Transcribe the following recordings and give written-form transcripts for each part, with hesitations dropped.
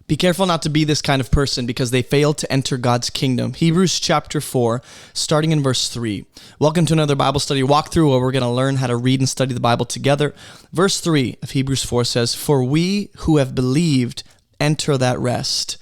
Be careful not to be this kind of person because they fail to enter God's kingdom. Hebrews chapter 4, starting in verse 3. Welcome to another Bible study walkthrough where we're going to learn how to read and study the Bible together. Verse 3 of Hebrews 4 says, "For we who have believed enter that rest.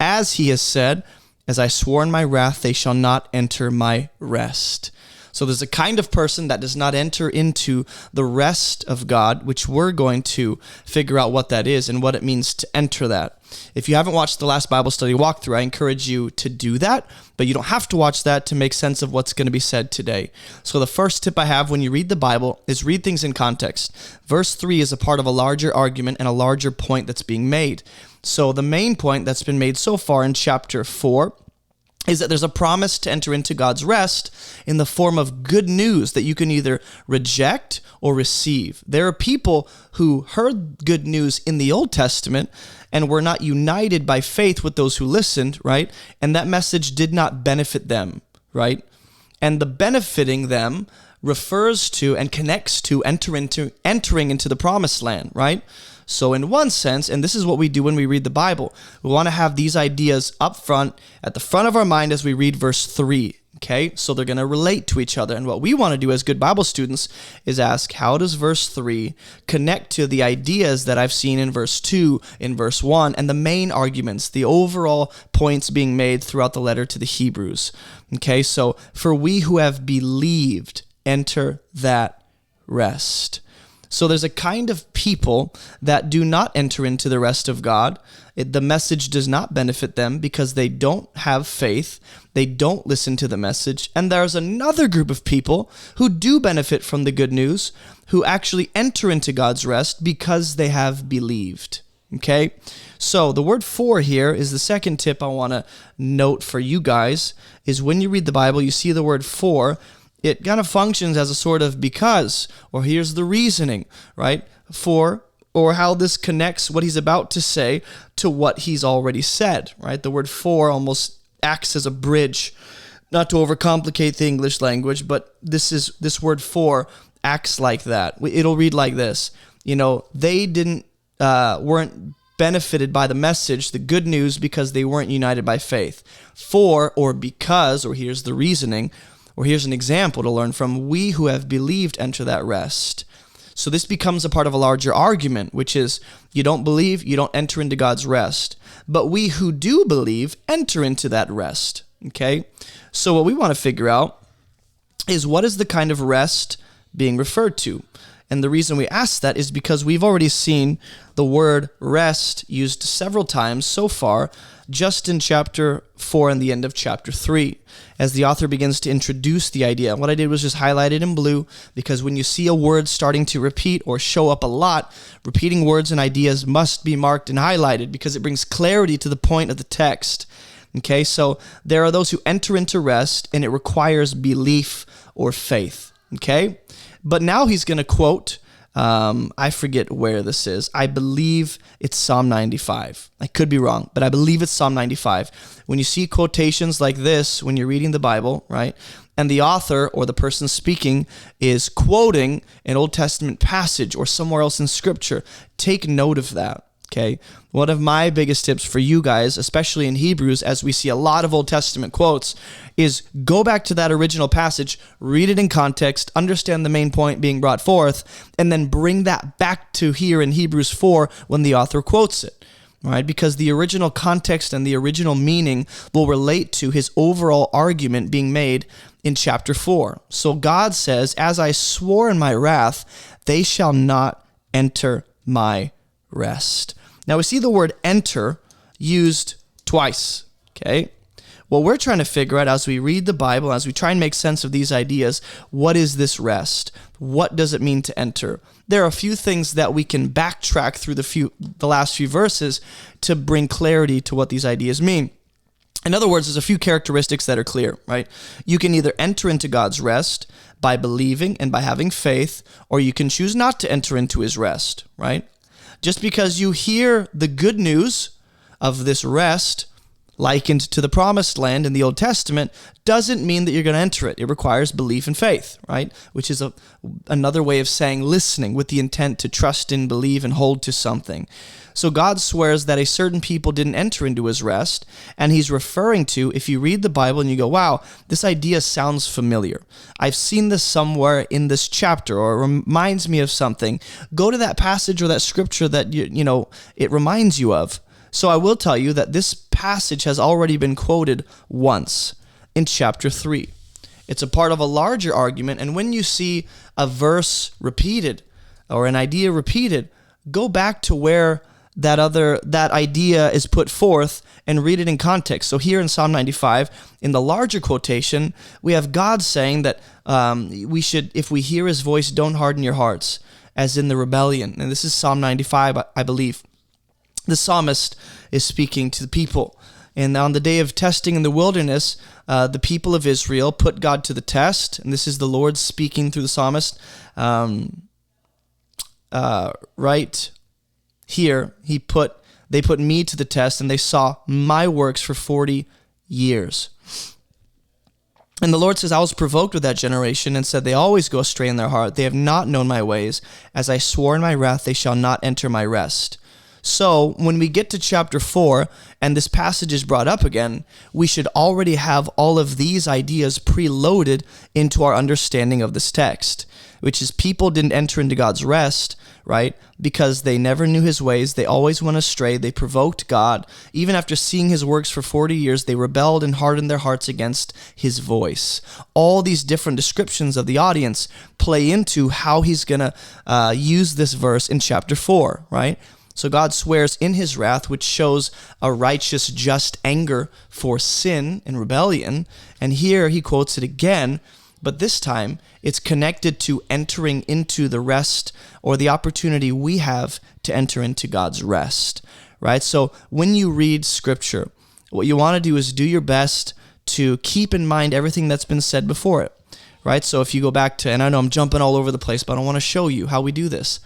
As he has said, as I swore in my wrath, they shall not enter my rest." So there's a kind of person that does not enter into the rest of God, which we're going to figure out what that is and what it means to enter that. If you haven't watched the last Bible study walkthrough, I encourage you to do that, but you don't have to watch that to make sense of what's going to be said today. So the first tip I have when you read the Bible is read things in context. Verse 3 is a part of a larger argument and a larger point that's being made. So the main point that's been made so far in chapter 4 is that there's a promise to enter into God's rest in the form of good news that you can either reject or receive. There are people who heard good news in the Old Testament and were not united by faith with those who listened, right? And that message did not benefit them, right? And the benefiting them refers to and connects to entering into the promised land, right? So in one sense, and this is what we do when we read the Bible, we want to have these ideas up front, at the front of our mind as we read verse 3, okay? So they're going to relate to each other. And what we want to do as good Bible students is ask, how does verse 3 connect to the ideas that I've seen in verse 2, in verse 1, and the main arguments, the overall points being made throughout the letter to the Hebrews, okay? So, for we who have believed enter that rest. So there's a kind of people that do not enter into the rest of God. The message does not benefit them because they don't have faith. They don't listen to the message. And there's another group of people who do benefit from the good news, who actually enter into God's rest because they have believed. Okay? So the word "for" here is the second tip I want to note for you guys, is when you read the Bible, you see the word "for," it kind of functions as a sort of because, or here's the reasoning, right? For, or how this connects what he's about to say to what he's already said, right? The word "for" almost acts as a bridge, not to overcomplicate the English language, but this word "for" acts like that. It'll read like this. They weren't benefited by the message, the good news, because they weren't united by faith. For, or because, or here's the reasoning, or here's an example to learn from, we who have believed enter that rest. So this becomes a part of a larger argument, which is you don't believe, you don't enter into God's rest. But we who do believe enter into that rest, okay? So what we want to figure out is, what is the kind of rest being referred to? And the reason we ask that is because we've already seen the word rest used several times so far, just in chapter 4 and the end of chapter 3, as the author begins to introduce the idea. What I did was just highlight it in blue, because when you see a word starting to repeat or show up a lot, repeating words and ideas must be marked and highlighted because it brings clarity to the point of the text. Okay, so there are those who enter into rest, and it requires belief or faith. Okay? But now he's going to quote, I forget where this is. I believe it's Psalm 95. I could be wrong, but I believe it's Psalm 95. When you see quotations like this, when you're reading the Bible, right, and the author or the person speaking is quoting an Old Testament passage or somewhere else in Scripture, take note of that. Okay, one of my biggest tips for you guys, especially in Hebrews, as we see a lot of Old Testament quotes, is go back to that original passage, read it in context, understand the main point being brought forth, and then bring that back to here in Hebrews 4 when the author quotes it, right? Because the original context and the original meaning will relate to his overall argument being made in chapter 4. So God says, as I swore in my wrath, they shall not enter my rest. Now we see the word "enter" used twice, okay? What we're trying to figure out as we read the Bible, as we try and make sense of these ideas, what is this rest? What does it mean to enter? There are a few things that we can backtrack through the last few verses to bring clarity to what these ideas mean. In other words, there's a few characteristics that are clear, right? You can either enter into God's rest by believing and by having faith, or you can choose not to enter into his rest, right? Just because you hear the good news of this rest, likened to the promised land in the Old Testament, doesn't mean that you're going to enter it. It requires belief and faith, right? Which is another way of saying listening with the intent to trust in, believe, and hold to something. So God swears that a certain people didn't enter into his rest, and he's referring to, if you read the Bible and you go, wow, this idea sounds familiar. I've seen this somewhere in this chapter, or it reminds me of something. Go to that passage or that scripture that it reminds you of. So I will tell you that this passage has already been quoted once in chapter 3. It's a part of a larger argument, and when you see a verse repeated or an idea repeated, go back to where that idea is put forth and read it in context. So here in Psalm 95, in the larger quotation, we have God saying that we should, if we hear his voice, don't harden your hearts, as in the rebellion. And this is Psalm 95, I believe. The psalmist is speaking to the people. And on the day of testing in the wilderness, the people of Israel put God to the test. And this is the Lord speaking through the psalmist. Right here, they put me to the test, and they saw my works for 40 years. And the Lord says, I was provoked with that generation and said, they always go astray in their heart. They have not known my ways. As I swore in my wrath, they shall not enter my rest. So when we get to chapter 4 and this passage is brought up again, we should already have all of these ideas preloaded into our understanding of this text, which is people didn't enter into God's rest, right? Because they never knew his ways. They always went astray. They provoked God. Even after seeing his works for 40 years, they rebelled and hardened their hearts against his voice. All these different descriptions of the audience play into how he's going to use this verse in chapter 4, right? So God swears in his wrath, which shows a righteous, just anger for sin and rebellion. And here he quotes it again, but this time it's connected to entering into the rest, or the opportunity we have to enter into God's rest, right? So when you read scripture, what you want to do is do your best to keep in mind everything that's been said before it, right? So if you go back to, and I know I'm jumping all over the place, but I want to show you how we do this.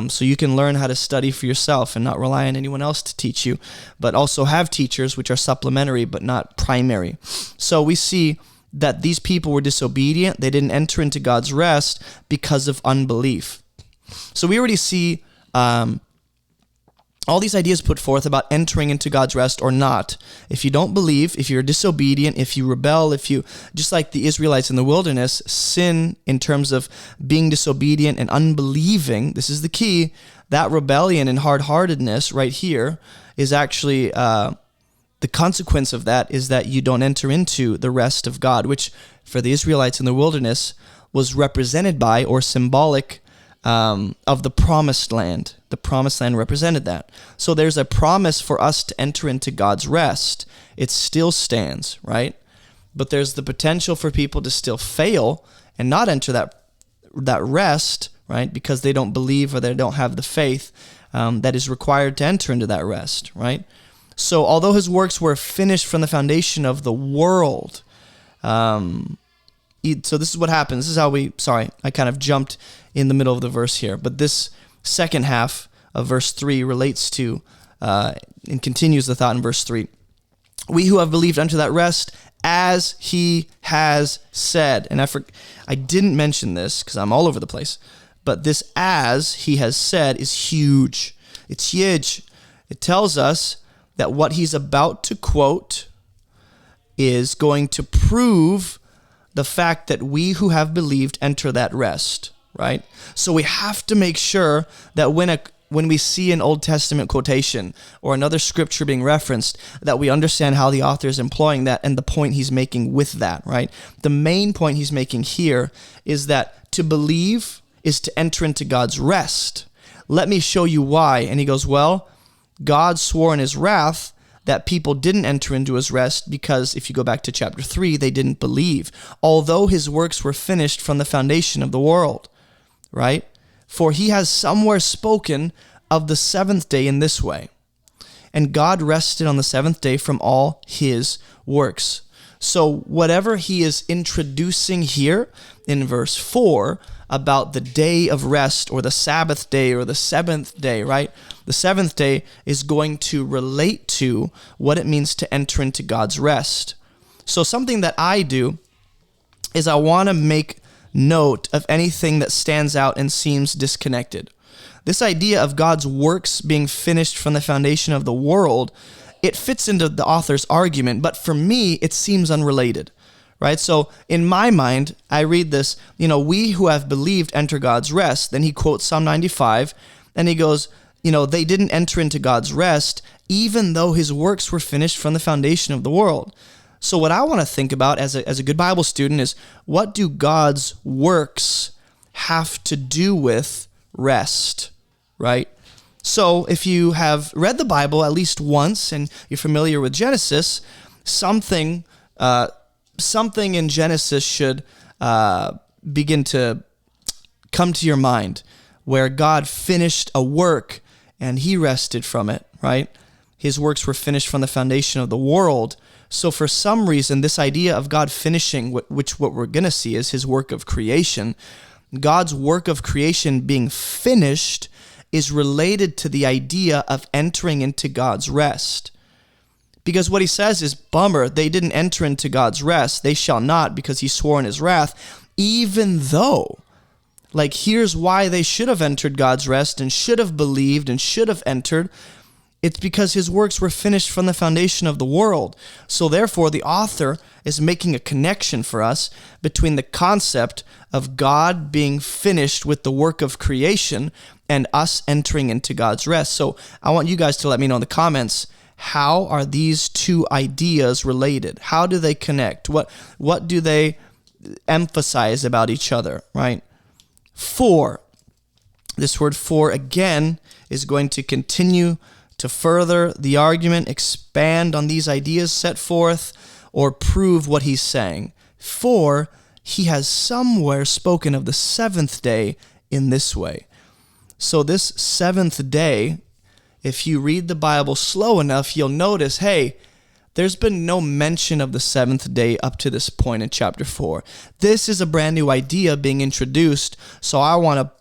So you can learn how to study for yourself and not rely on anyone else to teach you, but also have teachers which are supplementary but not primary. So we see that these people were disobedient. They didn't enter into God's rest because of unbelief. So we already see all these ideas put forth about entering into God's rest or not. If you don't believe, if you're disobedient, if you rebel, if you, just like the Israelites in the wilderness, sin in terms of being disobedient and unbelieving, this is the key, that rebellion and hard-heartedness right here is actually, the consequence of that is that you don't enter into the rest of God, which for the Israelites in the wilderness was represented by, or symbolic of the promised land. The promised land represented that. So there's a promise for us to enter into God's rest. It still stands, right? But there's the potential for people to still fail and not enter that rest, right? Because they don't believe or they don't have the faith that is required to enter into that rest, right? So although his works were finished from the foundation of the world, so this is what happens. This is how I kind of jumped in the middle of the verse here. But this second half of verse 3 relates to, and continues the thought in verse 3. We who have believed unto that rest, as he has said. And I didn't mention this because I'm all over the place. But this as he has said is huge. It's huge. It tells us that what he's about to quote is going to prove the fact that we who have believed enter that rest, right? So we have to make sure that when we see an Old Testament quotation or another scripture being referenced, that we understand how the author is employing that and the point he's making with that, right? The main point he's making here is that to believe is to enter into God's rest. Let me show you why. And he goes, well, God swore in his wrath that people didn't enter into his rest because, if you go back to chapter 3, they didn't believe, although his works were finished from the foundation of the world, right? For he has somewhere spoken of the seventh day in this way, and God rested on the seventh day from all his works. So whatever he is introducing here in verse 4 about the day of rest or the Sabbath day or the seventh day, right? The seventh day is going to relate to what it means to enter into God's rest. So something that I do is I want to make note of anything that stands out and seems disconnected. This idea of God's works being finished from the foundation of the world, it fits into the author's argument, but for me, it seems unrelated, right? So in my mind, I read this, we who have believed enter God's rest. Then he quotes Psalm 95, and he goes, they didn't enter into God's rest, even though his works were finished from the foundation of the world. So what I want to think about as a good Bible student is, what do God's works have to do with rest, right? So if you have read the Bible at least once and you're familiar with Genesis, something in Genesis should begin to come to your mind, where God finished a work and he rested from it, right? His works were finished from the foundation of the world. So for some reason, this idea of God finishing, which what we're going to see is his work of creation, God's work of creation being finished is related to the idea of entering into God's rest. Because what he says is, bummer, they didn't enter into God's rest. They shall not, because he swore in his wrath, even though, here's why they should have entered God's rest and should have believed and should have entered. It's because his works were finished from the foundation of the world. So therefore, the author is making a connection for us between the concept of God being finished with the work of creation and us entering into God's rest. So I want you guys to let me know in the comments, how are these two ideas related? How do they connect? What do they emphasize about each other, right? For, this word for again is going to continue to further the argument, expand on these ideas set forth, or prove what he's saying. For he has somewhere spoken of the seventh day in this way. So this seventh day, if you read the Bible slow enough, you'll notice, hey, there's been no mention of the seventh day up to this point in chapter 4. This is a brand new idea being introduced, so I want to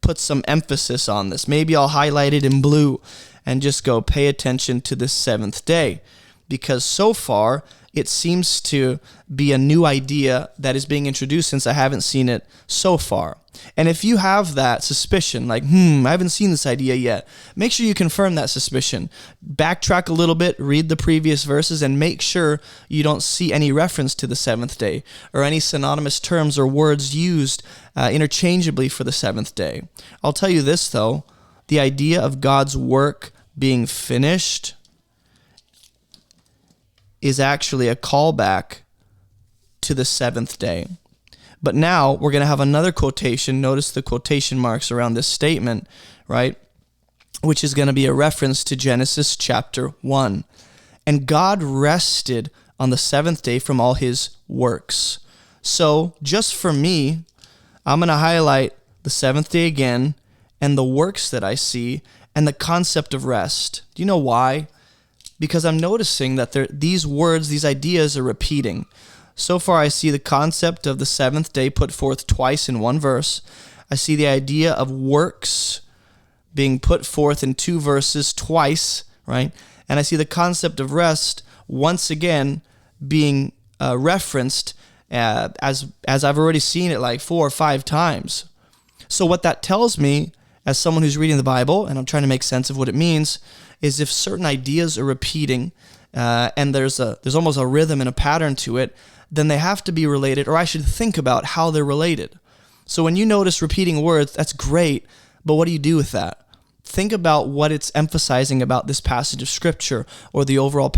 put some emphasis on this. Maybe I'll highlight it in blue and just go pay attention to the seventh day, because so far it seems to be a new idea that is being introduced since I haven't seen it so far. And if you have that suspicion, I haven't seen this idea yet, make sure you confirm that suspicion. Backtrack a little bit, read the previous verses, and make sure you don't see any reference to the seventh day or any synonymous terms or words used interchangeably for the seventh day. I'll tell you this, though. The idea of God's work being finished is actually a callback to the seventh day. But now we're going to have another quotation. Notice the quotation marks around this statement, right? Which is going to be a reference to Genesis chapter 1. And God rested on the seventh day from all his works. So just for me, I'm going to highlight the seventh day again and the works that I see and the concept of rest. Do you know why? Because I'm noticing that these words, these ideas are repeating. So far, I see the concept of the seventh day put forth twice in one verse. I see the idea of works being put forth in two verses twice, right? And I see the concept of rest once again being referenced as I've already seen it 4 or 5 times. So what that tells me, as someone who's reading the Bible, and I'm trying to make sense of what it means, is if certain ideas are repeating and there's almost a rhythm and a pattern to it, then they have to be related, or I should think about how they're related. So when you notice repeating words, that's great, but what do you do with that? Think about what it's emphasizing about this passage of Scripture or the overall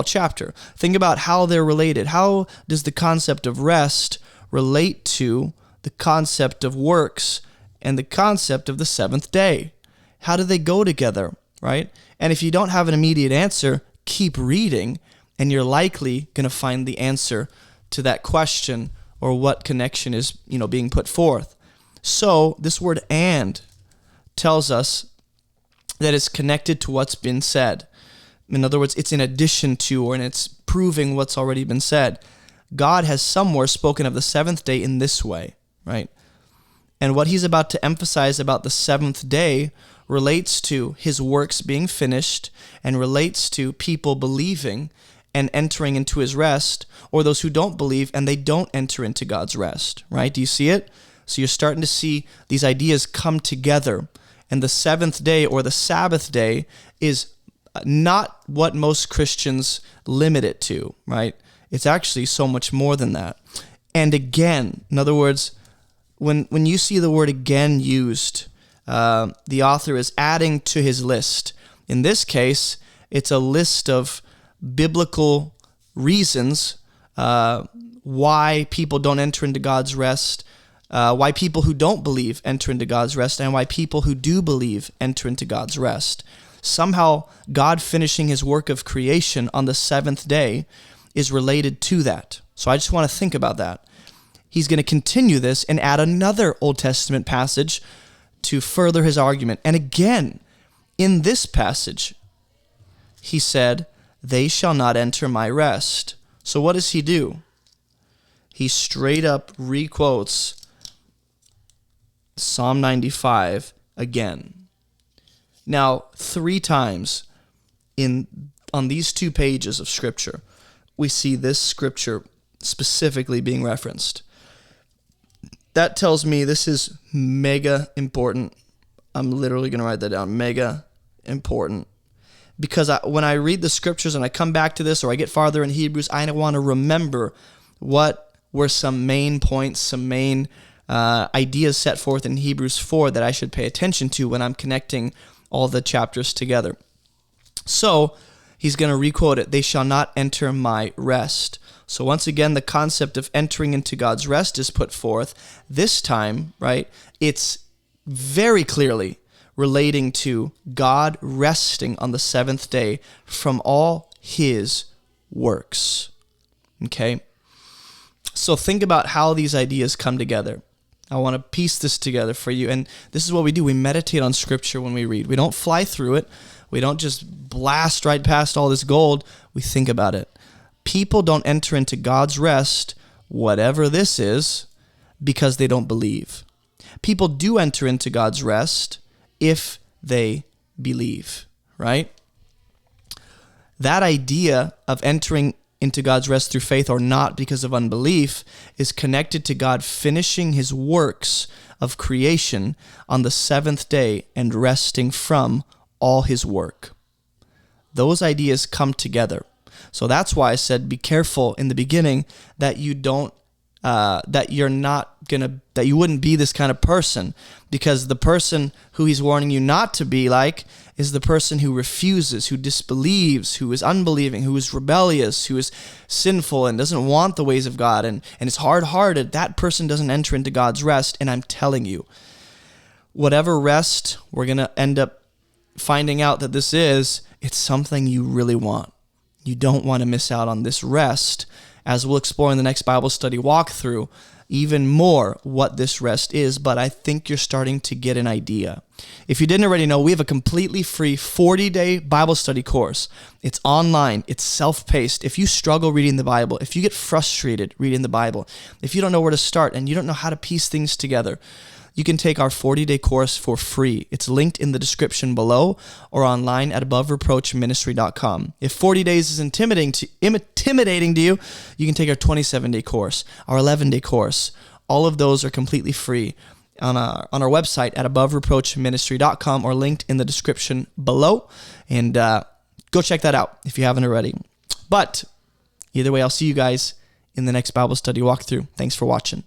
chapter. Think about how they're related. How does the concept of rest relate to the concept of works and the concept of the seventh day? How do they go together, right? And if you don't have an immediate answer, keep reading, and you're likely going to find the answer to that question or what connection is, being put forth. So this word "and" tells us that it's connected to what's been said. In other words, it's in addition to, and it's proving what's already been said. God has somewhere spoken of the seventh day in this way, right? And what he's about to emphasize about the seventh day relates to his works being finished and relates to people believing and entering into his rest, or those who don't believe and they don't enter into God's rest, right? Do you see it? So you're starting to see these ideas come together. And the seventh day, or the Sabbath day, is not what most Christians limit it to, right? It's actually so much more than that. And again, in other words, when you see the word again used, the author is adding to his list. In this case, it's a list of biblical reasons why people don't enter into God's rest, why people who don't believe enter into God's rest, and why people who do believe enter into God's rest. Somehow, God finishing his work of creation on the seventh day is related to that. So I just want to think about that. He's going to continue this and add another Old Testament passage to further his argument. And again, in this passage, he said, "They shall not enter my rest." So what does he do? He straight up requotes Psalm 95 again. Now, 3 times on these 2 pages of Scripture, we see this Scripture specifically being referenced. That tells me this is mega important. I'm literally going to write that down. Mega important. Because when I read the Scriptures and I come back to this, or I get farther in Hebrews, I want to remember what were some main points, some main ideas set forth in Hebrews 4 that I should pay attention to when I'm connecting all the chapters together. So he's going to requote it, "They shall not enter my rest." So once again, the concept of entering into God's rest is put forth. This time, right, it's very clearly relating to God resting on the seventh day from all his works. Okay? So think about how these ideas come together. I want to piece this together for you. And this is what we do. We meditate on Scripture when we read. We don't fly through it. We don't just blast right past all this gold. We think about it. People don't enter into God's rest, whatever this is, because they don't believe. People do enter into God's rest if they believe, right? That idea of entering into God's rest through faith or not because of unbelief is connected to God finishing his works of creation on the seventh day and resting from all his work. Those ideas come together. So that's why I said be careful in the beginning that you don't that you wouldn't be this kind of person, because the person who he's warning you not to be like is the person who refuses, who disbelieves, who is unbelieving, who is rebellious, who is sinful and doesn't want the ways of God and is hard-hearted. That person doesn't enter into God's rest. And I'm telling you, whatever rest we're going to end up finding out that this is, it's something you really want. You don't want to miss out on this rest, as we'll explore in the next Bible study walkthrough even more what this rest is, but I think you're starting to get an idea. If you didn't already know, we have a completely free 40-day Bible study course. It's online, it's self-paced. If you struggle reading the Bible, if you get frustrated reading the Bible, if you don't know where to start and you don't know how to piece things together, you can take our 40-day course for free. It's linked in the description below or online at abovereproachministry.com. If 40 days is intimidating to you, you can take our 27-day course, our 11-day course. All of those are completely free on our website at abovereproachministry.com or linked in the description below. And go check that out if you haven't already. But either way, I'll see you guys in the next Bible study walkthrough. Thanks for watching.